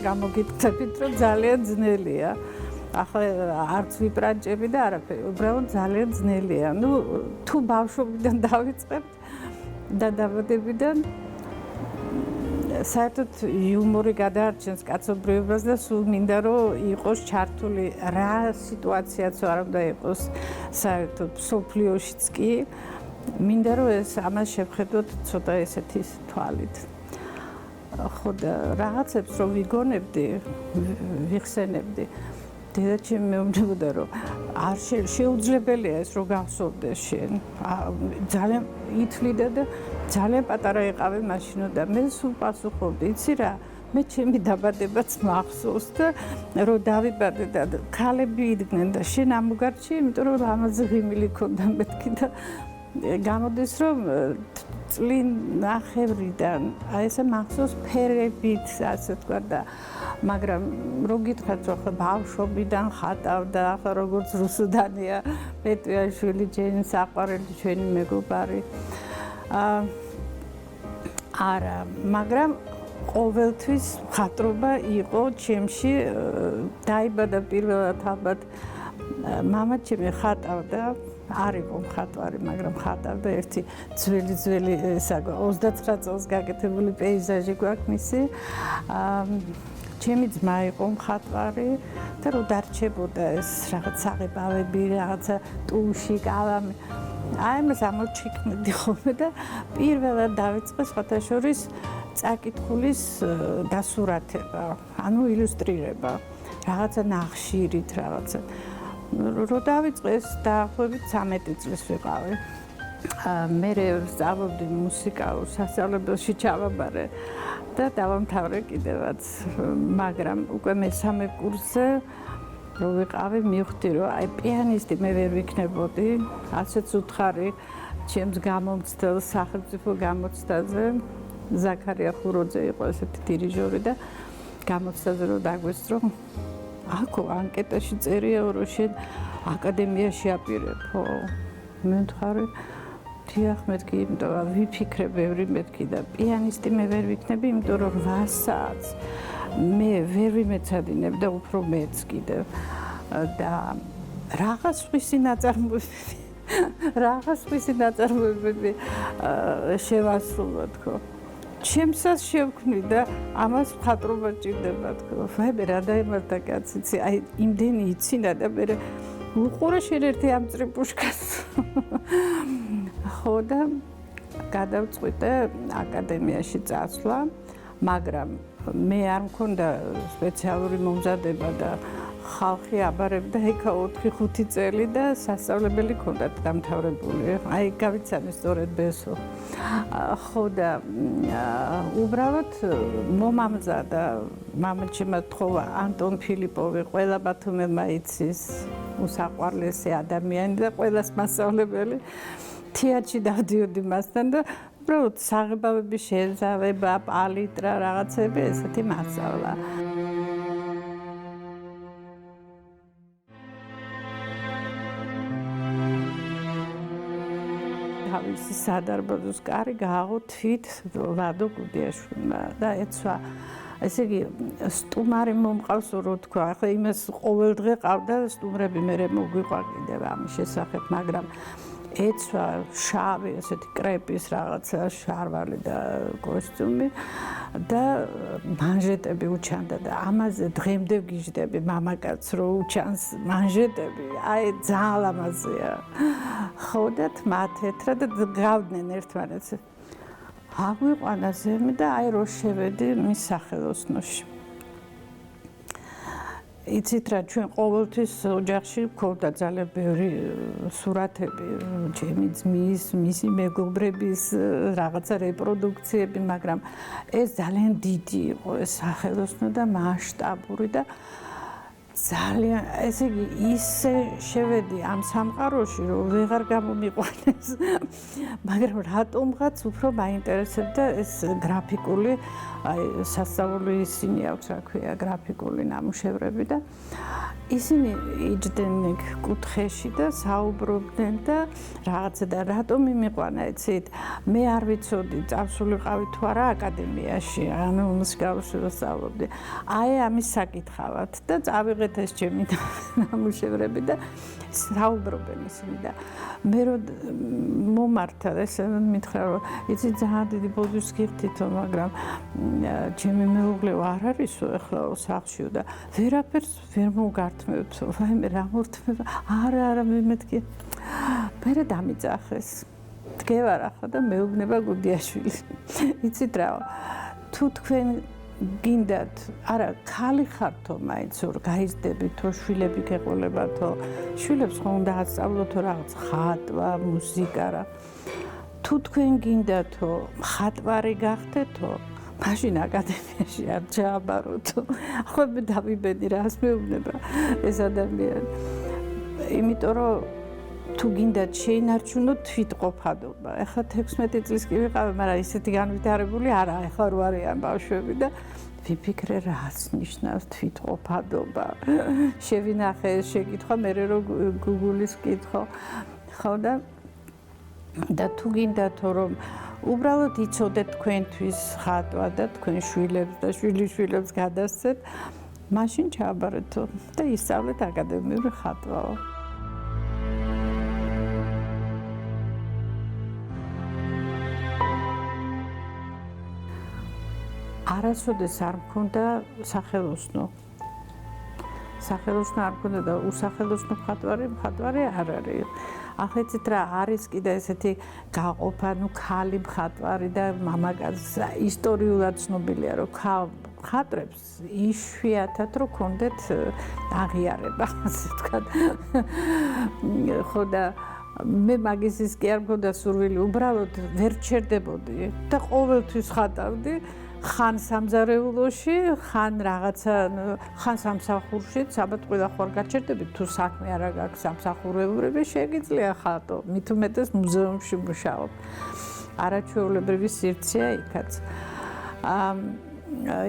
გამოგიტყდებით, რომ ძალიან ძნელია. ახლა არც ვიბრანჭები და არაფერი, უბრალოდ ძალიან ძნელია. ნუ თუ ბავშვობიდან დავიწყებთ და დაბადებიდან საერთოდ იუმორი გადაარჩენს კაცობრიობას და სულ მინდა რომ იყოს ჩართული რა სიტუაციაც არ უნდა იყოს საერთოდ სოფლიოშიც კი მინდა რომ ეს ამას შევხედოთ ცოტა ესეთი თვალით. ხო და რაღაცებს რომ ვიგონებდი, ვიხსენებდი დედაჩემ მეუბნებოდა რომ არ შეუძლებელია ეს რომ გავსოვდეს შენ. ძალიან ითვლიდა და ძალიან პატარა იყავი მაშინ და მე სულ პასუხობდი, იცი რა, მე ჩემი დაბადებაც მახსოვს და რომ დავიბადე და ქალები იდგნენ და შენ ამოგარჩი, იმიტომ რომ ამაზე ღიმილი ქონდა მეთქი და გამოდის რომ წლინ ნახევრიდან აი ესე მახსოვს ფერებით ასე თქვა და მაგრამ რო გითხრათ რომ ხო ბავშვობიდან ხატავდა ახლა როგორც რუსუდანია პეტვიაშვილი ჯენი საყვარელი ჩვენი მეგობარი არა მაგრამ ყოველთვის მხატვრობა იყო ჩემში დაიბადა პირველად ალბათ მამა ჩემი ხატავდა არ იყო მხატვარი, მაგრამ ხატავდა ერთი ძველი 29 წელს გაკეთებული პეიზაჟი გვაქვს მისი. ჩემი ძმა იყო მხატვარი და რო დარჩებოდა ეს რაღაც საღებავები, რაღაცა ტუში, კალამი. აი მას ამოჩიქნდი ხოლმე და პირველად დავიწყე სხვათა შორის წაკითხulis დასურათება, ანუ ილუსტრირება, რაღაცა ნახშირით, რაღაცა რო დავიწყე ეს დაახლოებით 13 წლის ვიყავი. მე სწავლობდი მუსიკალურ სასწავლებელში ჩავაბარე და დავამთავრე კიდევაც, მაგრამ უკვე მესამე კურსზე რო ვიყავი, მივხვდი რომ აი პიანისტი მე ვერ ვიქნებოდი, ასეც უთხარი ჩემს გამომცდელ სახელმწიფო გამოცდაზე, ზაქარია ხუროძე იყო ესეთი დირიჟორი და გამოცდაზე რო დაგვესწრო აკო ანკეტაში წერია რომ შენ აკადემიაში აპირებ ხო მე ვთქვი დიახ მეთქი იმიტომ რომ ვიფიქრე ბევრი მეთქი და პიანისტი მე ვერ ვიქნები იმიტომ რომ 8 საათს მე ვერ ვიმეცადინებ და უფრო მეც კიდევ და რაღაც სხვისი ნაწარმოებები შევასრულოთ ხო ჩემსაც შევქმნი და ამას მხატვრობა ჭირდება თქო. ვაიმე რა დაემართა კაციცი, აი იმდენი ცინა და მე უყურე შენ ერთი ამ წრიპუშკას. ხო და გადავწყვიტე აკადემიაში წასვლა, მაგრამ მე არ მქონდა სპეციალური მომზადება და ხალხი აბარებდა იქა 4-5 წელი და სასწავლებელი ჰქონდათ დამთავრებული. აი გავიცანი სწორედ ბესო. ხო და უბრალოდ მომამზადა მამაჩემ თხოვა ანტონ ფილიპოვი ყველა ბათუმელმა იცის უსაყვარლესი ადამიანი და ყველას მასწავლებელი თეატრში დავდიოდი მასთან და უბრალოდ საღებავების შეზავება, პალიტრა, რაღაცები ესეთი მასწავლა. თავისი სადარბაზოს კარი გააღო თვით ვადო გუდიაშვილმა და ეცვა ესე იგი სტუმარი მომყავს რო თქვა ახლა იმას ყოველ დღე ყავდა სტუმრები მე მოგვიყვა კიდევ ამის შესახებ მაგრამ ეცვა შავი ესეთი კრეპის რაღაცა შარვალი და კოსტიუმი და მანჟეტები უჩანდა და ამაზე დღემდე ვგიჟდები მამაკაც რო უჩანს მანჟეტები აი ძალიან ლამაზია ხო და თმა თეთრა და გავდნენ ერთმანეთს აგვიყვანა ზემე და აი რო შევედი მის სახელოსნოში იცით რა ჩვენ ყოველთვის ოჯახში გვქონდა ძალიან ბევრი სურათები ჩემი ძმის, მისი მეგობრების რაღაცა რეპროდუქციები, მაგრამ ეს ძალიან დიდი იყო ეს სახელოსნო და მასშტაბური და ძალიან ესე იგი ისე შევედი ამ სამყაროში რომ ვეღარ გამომიყვანეს მაგრამ რატომღაც უფრო მაინტერესებდა ეს გრაფიკული აი სასწავლო ისინი აქვს რა ქვია გრაფიკული ნამუშევრები და ისინი იჯდნენ იქ კუთხეში და საუბრობდნენ და რაღაცა და რატომ იმიყვანა იცით მე არ ვიცოდი წავსულიყავი თუ არა აკადემიაში ანუ მუსიკალურ სწავლობდი აი ამის საკითხავად და წავიღეთ ეს ჩემი ნამუშევრები და საუბრობენ ისინი და მე რო მომართა ესე მითხრა რომ იცი ძალიან დიდი ბოდიშს გიხდითო მაგრამ ჩემი მეუღლე არ არისო ახლა სახლშიო და ვერაფერს ვერ მოგართმევთო ვაიმე რა მორთმევა არა მე მეთქი მე დამიძახეს დგევარ ახლა და მეუბნება გუდიაშვილი იცით რა თუ თქვენ გინდათ არა ხალი ხართო მაინც რომ გაიზრდებით თუ შვილები გეყოლებათო შვილებს ხომ უნდა ასწავლოთო რაღაც ხატვა მუსიკა რა თუ თქვენ გინდათო ხატვარი გახდეთო მაშინ აკადემიაში არ ჩააბაროთო ახლა მე დავიბედი რას მეუბნება ეს ადამიანი იმიტომ რომ თუ გინდათ შეინარჩუნოთ თვითყოფადობა. ეხლა 16 წლის კი ვიყავი, მაგრამ ისეთი განვითარებული არა, ეხლა რო არიან ბავშვები და ვიფიქრე რას ნიშნავს თვითყოფადობა. შევინახე ეს შეკითხვა, მე რო Google-ის კითხო. ხო და თუ გინდათ რომ უბრალოდ იცოდეთ თქვენთვის ხატვა და თქვენ შვილებს და შვილიშვილებს გადასცეთ, მაშინ ჩააბარეთო და ისწავლეთ აკადემიური ხატვაო. არასოდეს არ მქონდა სახელოსნო. სახელოსნო არ მქონდა და უსახელოსნო მხატვარი არ არის. ახლა რა არის კიდე ესეთი გაყოფა, ნუ ქალი მხატვარი და მამაკაცი ისტორიულად ცნობილია, რომ მხატვრებს იშვიათად რო ქონდეთ აღიარება, ასე ვთქვათ. ხო და მე მაგისის კი არ მქონდა სურვილი, უბრალოდ ვერ ჩერდებოდი და ყოველთვის ხატავდი. ხან სამზარეულოში, ხან რაღაცა, ხან სამსახურში, საბათ ყველა ხوار გაჩერდებით, თუ საქმე არა გაქვს სამსახურეურები, შეგიძლია ხატო, მით უმეტეს მუზეუმში მუშაობ. არაჩვეულებრივი სივრცეა იქაც.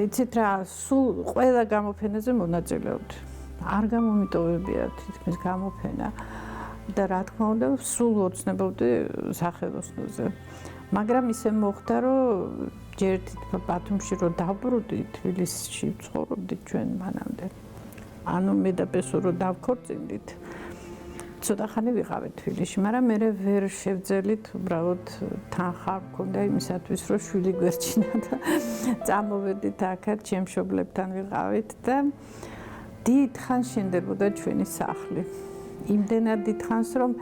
იცით რა, სულ ყველა გამოფენაზე მონაწილეობდი. არ გამომიტოვებია თითქმის გამოფენა და რა თქმა უნდა, სულ ოცნებობდი სახელოსნოზე. მაგრამ ისე მოხდა, რომ ჯერთით ბათუმში რო დავბრუნდი, თბილისში ცხოვრობდით ჩვენ მანამდე. ანუ მე და პესო რო დავქორწინდით. ცოტა ხანი ვიყავით თბილისში, მაგრამ მე ვერ შევძელით უბრალოდ თანხა მქონდა იმისათვის, რომ შვილი გვერჩინა და წამოვედით აქაც ჩემ მშობლებთან ვიყავით და დიდ ხანს შენდებოდა ჩვენი სახლი. იმდენად დიდ ხანს, რომ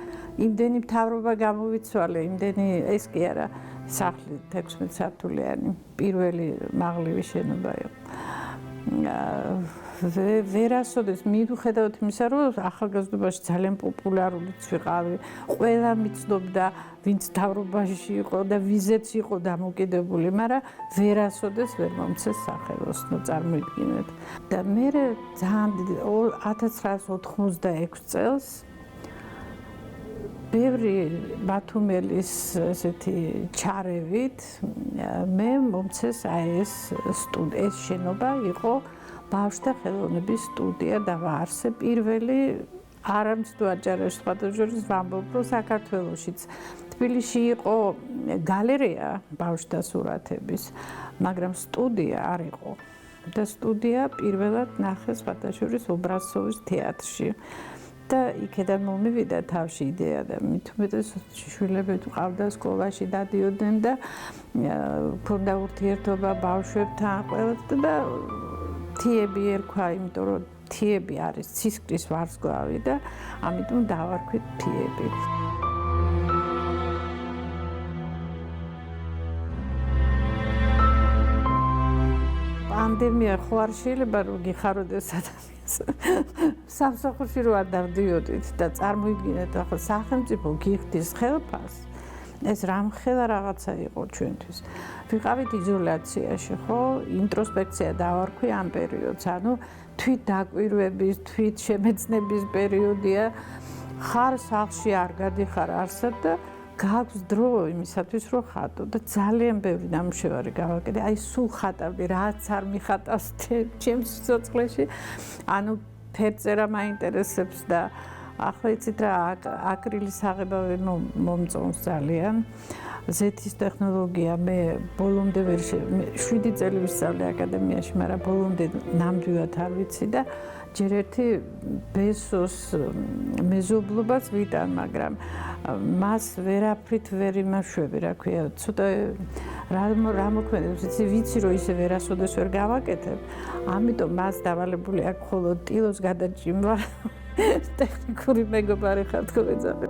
იმდენი მთავრობა გამოვიცვალე, იმდენი ეს კი არა სახლი 16 სართულიანი პირველი მაღლივი შენობა იყო. ვერასოდეს მიუხედავად იმისა, რომ ახალგაზრდობაში ძალიან პოპულარულიც ვიყავი, ყველა მიცნობდა, ვინც მთავრობაში იყო და ვიზეც იყო დამოკიდებული, მაგრამ ვერასოდეს ვერ მომცეს სახელოსნო წარმოიდგინეთ. და მე ძალიან 1986 წელს ბევრი ბათუმელის ესეთი ჩარევით მე მომცეს აი ეს შენობა იყო ბავშვთა ხელოვნების სტუდია და ვაარსე პირველი არამც თუ აჭარაში სხვადასხვა ვამბობ რომ საქართველოშიც თბილისში იყო გალერეა ბავშვთა სურათების მაგრამ სტუდია არ იყო და სტუდია პირველად ნახე სხვადასხვა ობრაზოვის თეატრში და იქედან მომივიდა თავში იდეა და მით უმეტეს შვილები თუ ყავდა სკოლაში დადიოდნენ და ქონდა ურთიერთობა ბავშვებთან ყველასთან და თიები ერქვა, იმიტომ რომ თიები არის ცისკრის ვარსკვლავი და ამიტომ დავარქვით თიები. პანდემია ხო არ შეიძლება რომ გიხაროდეს ადამიანს. სამსახურში რო არ დავდიოდით და წარმოიდგინეთ ახლა სახელმწიფო გიხდის ხელფას ეს რამხელა რაღაცა იყო ჩვენთვის. ვიყავით იზოლაციაში, ხო? ინტროსპექცია დავარქვი ამ პერიოდს, ანუ თვით დაკვირვების, თვით შემეცნების პერიოდია. ხარ სახლში არ გადიხარ არსად და გაქვს დრო იმისათვის, რომ ხატო და ძალიან ბევრი ნამუშევარი გავაკეთე. აი სულ ხატავდი, რაც არ მიხატავს ჩემს სიცოცხლეში. ანუ ფერწერა მაინტერესებს და ახლა იცით რა აკრილის აღება ვერ მომწონს ძალიან. ზეთის ტექნოლოგია მე ბოლომდე ვერ 7 წელი ვისწავლე აკადემიაში, მაგრამ ბოლომდე ნამდვილად არ ვიცი და ჯერ ერთი ბესოს მეზობლობას ვიტან, მაგრამ მას ვერაფრით ვერ იმაშვები, რა ქვია, ცოტა რა მოქმედებს, ვიცი რომ ისე ვერასოდეს ვერ გავაკეთებ, ამიტომ მას დავალებული აქვს მხოლოდ ტილოს გადაჭიმვა. ტექნიკური მეგობარი ხარ თქო ეძახე.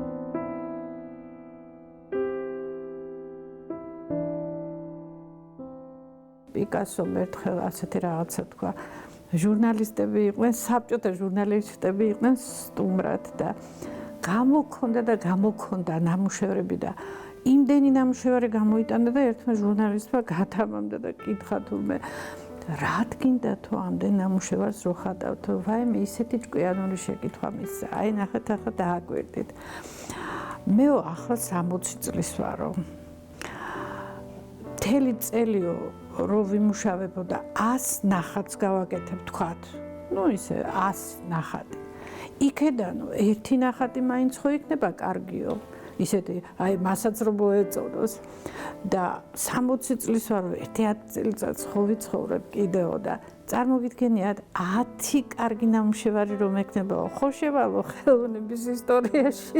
პიკასომ ერთხელ ასეთი რაღაცა თქვა. ჟურნალისტები იყვნენ, საბჭოთა ჟურნალისტები იყვნენ სტუმრად და გამოქონდა ნამუშევრები და იმდენი ნამუშევარი გამოიტანა და ერთმა ჟურნალისტმა გათამამდა და კითხა თურმე რა თქინდა თუ ამდენ ნამუშევარს რო ხატავთ, ვაიმე ისეთი ჭკვიანური შეკითხვა მისცა. აი ნახეთ ახლა დააკვირდით. მე ახლა 60 წლის ვარო. მთელი წელიო რო ვიმუშავებო და 100 ნახატს გავაკეთებ თქვათ. ნუ ისე 100 ნახატი. იქედანო ერთი ნახატი მაინც ხო იქნება კარგიო. ისეთი აი მასაც რო მოეწონოს და 60 წლის ვარ 10 წელიწადს ხო ვიცხოვრებ კიდეო და წარმოგიდგენიათ 10 კარგი ნამუშევარი რომ ექნებაო ხო შევალო ხელოვნების ისტორიაში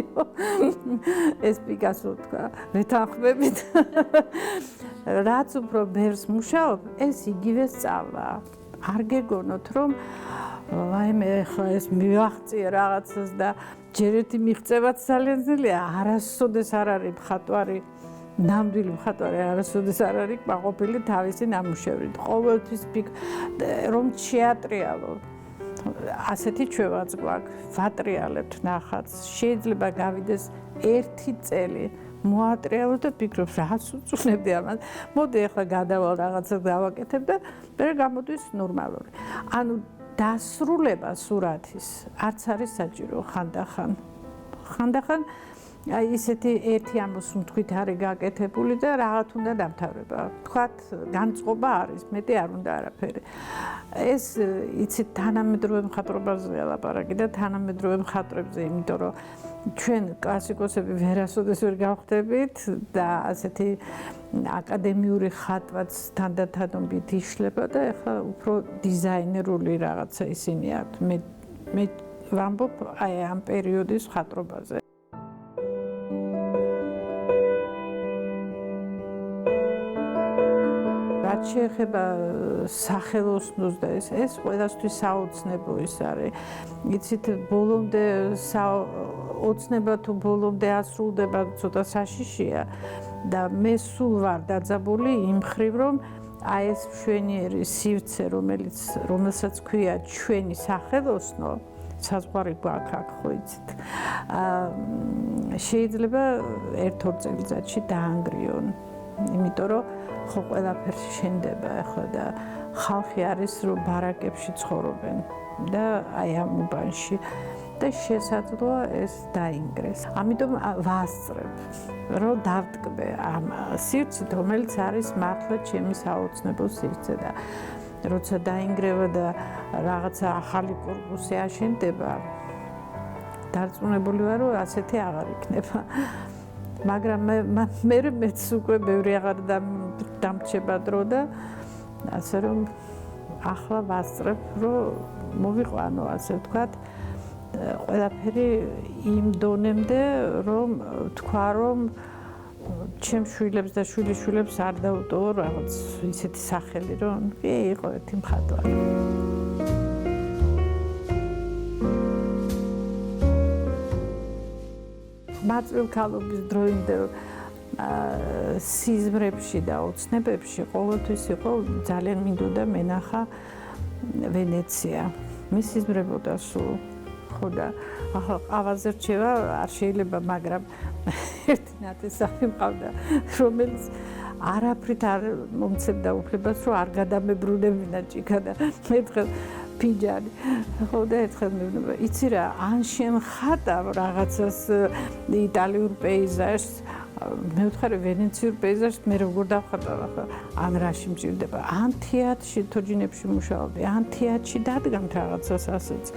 ეს პიკასო თქვა ვეთანხმებით რაც უფრო ბევრს მუშაობ ეს იგივე სწავლა არ გეგონოთ რომ ვაიმე ხა ეს მივაღწიე რაღაცას და ჯერ ერთი მიღწევაც ძალიან ძნელია არასოდეს არ არის მხატვარი ნამდვილი მხატვარი არასოდეს არ არის კმაყოფილი თავისი ნამუშევრით ყოველთვის რომ შეატრიალო ასეთი ჩვევაც გვაქვს ვატრიალებთ ნახატს შეიძლება გავიდეს 1 წელი მოატრიალო და ფიქრობ რაც უწუნებდი ამას მოდი ახლა გადავალ რაღაცა დავაკეთებ და მე გამოდის ნორმალური ანუ დასრულება სურათის არც არის საჭირო ხანდახან აი ისეთი ერთი ამბოს თქვით არის გაკეთებული და რაღაც უნდა დამთავრება. თქვათ განწყობა არის, მეტი არ უნდა არაფერი. ეს იცით თანამედროვე მხატვრობაზეა ლაპარაკი და თანამედროვე მხატვრებზე, იმიტომ რომ ჩვენ კლასიკოსები ვერასოდეს ვერ გავხდებით და ასეთი აკადემიური ხატვაც თანდათანობით იშლება და ეხლა უფრო დიზაინერული რაღაცა ისინი აქვთ. მე ვამბობ აი ამ პერიოდის მხატვრობაზე. რაც შეეხება სახელოსნოს და ეს ყველასთვის საოცნებო ის არის. იცით, ბოლომდე ოცნება თუ ბოლომდე ასრულდება ცოტა საშიშია და მე სულ ვარ დაძაბული იმ მხრივ, რომ აი ეს მშვენიერი სივრცე, რომელსაც ქვია ჩვენი სახელოსნო, საზღვარი გვაქვს აქ ხო იცით. შეიძლება 1-2 წელიწადში დაანგრიონ. იმიტომ რომ ხო ყველაფერში შენდება ახლა და ხალხი არის რომ ბარაკებში ცხოვრობენ და აი ამ უბანში და შესაძლოა ეს დაინგრეს. ამიტომ ვასწრებ რომ დავტკბე ამ სივრცით, რომელიც არის მართლა ჩემი საოცნებო სივრცე და როცა დაინგრევა და რაღაცა ახალი კორპუსი აშენდება, დარწმუნებული ვარ რომ ასეთი აღარ იქნება. მაგრამ მეც უკვე ბევრი აღარ დამრჩება დრო და ასე რომ ახლა ვასწრებ რომ მოვიყვანო ასე ვთქვათ ყველაფერი იმ დონემდე რომ თქვა რომ ჩემ შვილებს და შვილიშვილებს არ დაუტოვო რაღაც ისეთი სახელი რომ კი იყო ერთი მხატვარი მაწვევ ქალობის დროინდე სიზმრებში და ოცნებებში ყოველთვის იყო ძალიან მინდოდა მენახა ვენეცია. მე სიზმრებოდა სულ ხო და ახლა ყავაზე რჩევა არ შეიძლება, მაგრამ ერთი ნათესავი მყავდა, რომელიც არაფრით არ მომცემდა უფლებას, რომ არ გადამებრუნებინა ჭიქა და მერთხელ ფიჯანი. ხო და ერთხელ მეუბნება, იცი რა, ან შენ ხატავ რაღაცას იტალიურ პეიზაჟს, მე ვთხარი ვენეციურ პეიზაჟს მე როგორ დავხატავ ახლა ან რაში მჭირდება ან თეატრში თოჯინებში მუშაობდი ან თეატრში დადგამთ რაღაცას ასეც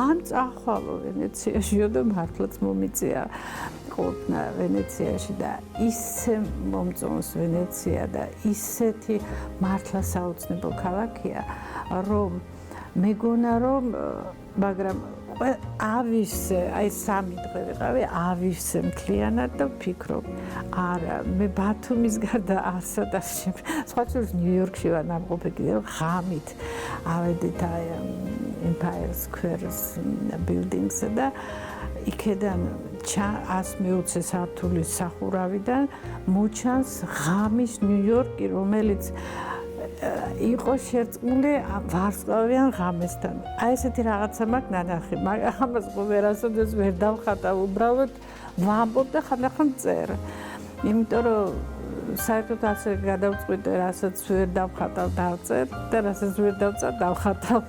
ან წახვალო ვენეციაშიო და მართლაც მომიწია ყოფნა ვენეციაში და ისე მომწონს ვენეცია და ისეთი მართლა საოცნებო ქალაქია რომ მეგონა რომ მაგრამ ავისე აი 3 დღე ვიყავი ავისე მთლიანად და ვფიქრობ არა მე ბათუმის გარდა ასადაში სხვა შორის ნიუ-იორკში ვარ ნამყოფი კიდევ ღამით ავედით აი Empire Square-ს building-ზე და იქედან 120 სართულის სახურავიდან მოჩანს ღამის ნიუ-იორკი რომელიც იყო შერწყმული ვარსკვლავიან ღამესთან. აი ესეთი რაღაცა მაქვს ნანახი, მაგრამ ამას ვერასოდეს ვერ დავხატავ, უბრალოდ ვამბობ და ხანდახან წერ. იმიტომ რომ საერთოდ ასე გადავწყვიტე, რასაც ვერ დავხატავ, დავწერ და რასაც ვერ დავწერ, დავხატავ.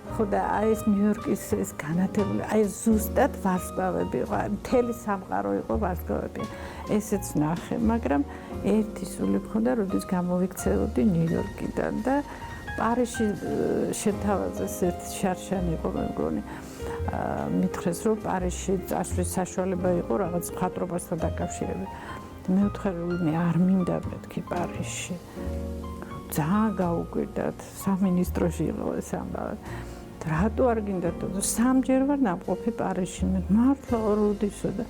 ხო და აი ეს ნიუ-იორკის ეს განათებული, აი ზუსტად ვარსკვლავები იყო, მთელი სამყარო იყო ვარსკვლავები. ესეც ნახე, მაგრამ ერთი სული მქონდა, როდის გამოვიქცეოდი ნიუ-იორკიდან და პარიზში შეთავაზეს ერთი შარშანი იყო მე მგონი. მითხრეს, რომ პარიზში წასვლის საშუალება იყო რაღაც მხატვრობასთან დაკავშირებით. მე ვთქვი, ვინმე არ მინდა მეთქი პარიზში. ძალიან გაუკვირდათ, სამინისტროში იყო ეს ამბავი. რატო არ გინდათ? სამჯერ ვარ ნამყოფი პარიზში. მე მართლა როდისო და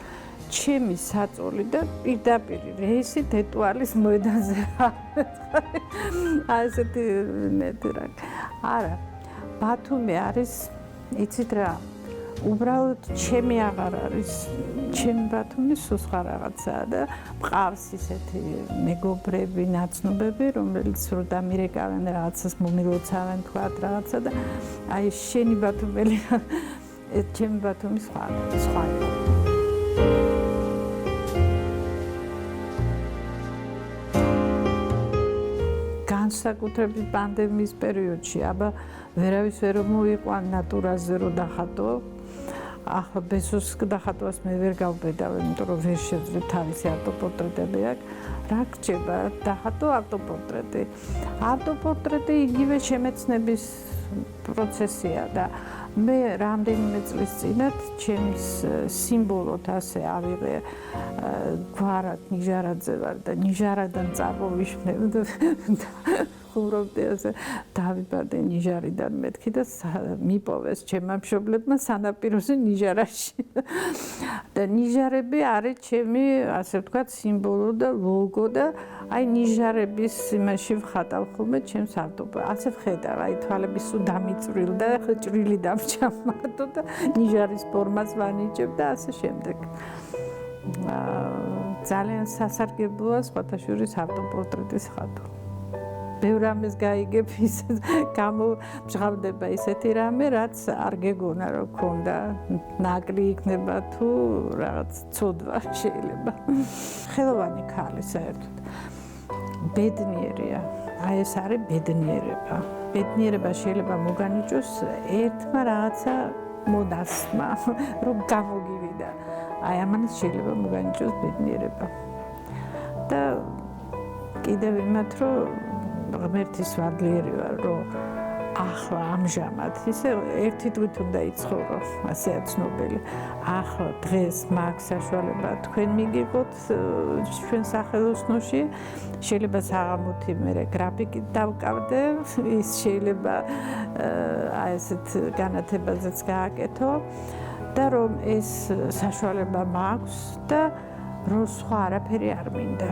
ჩემი საწოლი და პირდაპირ რეისი დეტუალის მოედანზე აი ესეთი ნეტირა არა ბათუმი არის იცით რა უბრალოდ ჩემი აღარ არის ჩემი ბათუმი სხვა რაღაცაა და მყავს ისეთი მეგობრები ნაცნობები რომელიც რო დამირეკავენ რაღაცას მომილოცავენ თქვათ რაღაცა და აი შენი ბათუმელი ჩემი ბათუმი სხვა განსაკუთრებით პანდემიის პერიოდში, აბა ვერავის ვერ მოიყვან ნატურაზე რო დახატო. ახლა ბესოს დახატვას მე ვერ გავბედავ, იმიტომ რომ ვერ შეძლებ თავისი ავტოპორტრეტები აქვს. რა გჭირდება დახატო ავტოპორტრეტი. ავტოპორტრეტი იგივე შემეცნების პროცესია და მე რამდენიმე წლის წინათ ჩემს სიმბოლოთ ასე ავიღე გვარად ნიჟარაძე ვარ და ნიჟარადან წარმოვიშნე და ხურობდი ასე დავიბადე ნიჟარიდან მეთქი და მიპოვეს ჩემმა მშობლებმა სანაპიროზე ნიჟარაში და ნიჟარები არის ჩემი ასე ვთქვათ სიმბოლო და ლოგო და აი ნიჟარების იმაში ვხატავ ხოლმე ჩემს ავტოპორტრეტს. ასე ვხედავ, აი თვალები სულ დამიწვრილდა, ხო ჭრილი დამჭა მარტო და ნიჟარის ფორმას ვანიჭებ და ასე შემდეგ. ძალიან სასარგებლოა სხვათა შორის ავტოპორტრეტის ხატვა. ბევრ რამეს გაიგებ ის გამომჟღავდება ისეთი რამე, რაც არ გეგონა რომ ქონდა. ნაკლი იქნება თუ რაღაც ცოდვა შეიძლება. ხელოვანი ქალი საერთოდ. ბედნიერია. აი ეს არის ბედნიერება. ბედნიერება შეიძლება მოგანიჭოს ერთმა რაღაცა მონასმა, რომ გამოგივიდა. აი ამას შეიძლება მოგანიჭოს ბედნიერება. და კიდევ იმათ რომ ღმერთის ვარდლიერი ვარ, რომ ახლა ამჟამად ისე ერთი დღით უნდა იცხოვრო, ასეა ცნობილი. ახლა დღეს მაქვს საშუალება თქვენ მიგიღოთ ჩვენ სახელოსნოში, შეიძლება საღამოთი მე გრაფიკით დავკავდე, ის შეიძლება აი ესეთ განათებაზეც გააკეთო და რომ ეს საშუალება მაქვს და რომ სხვა არაფერი არ მინდა.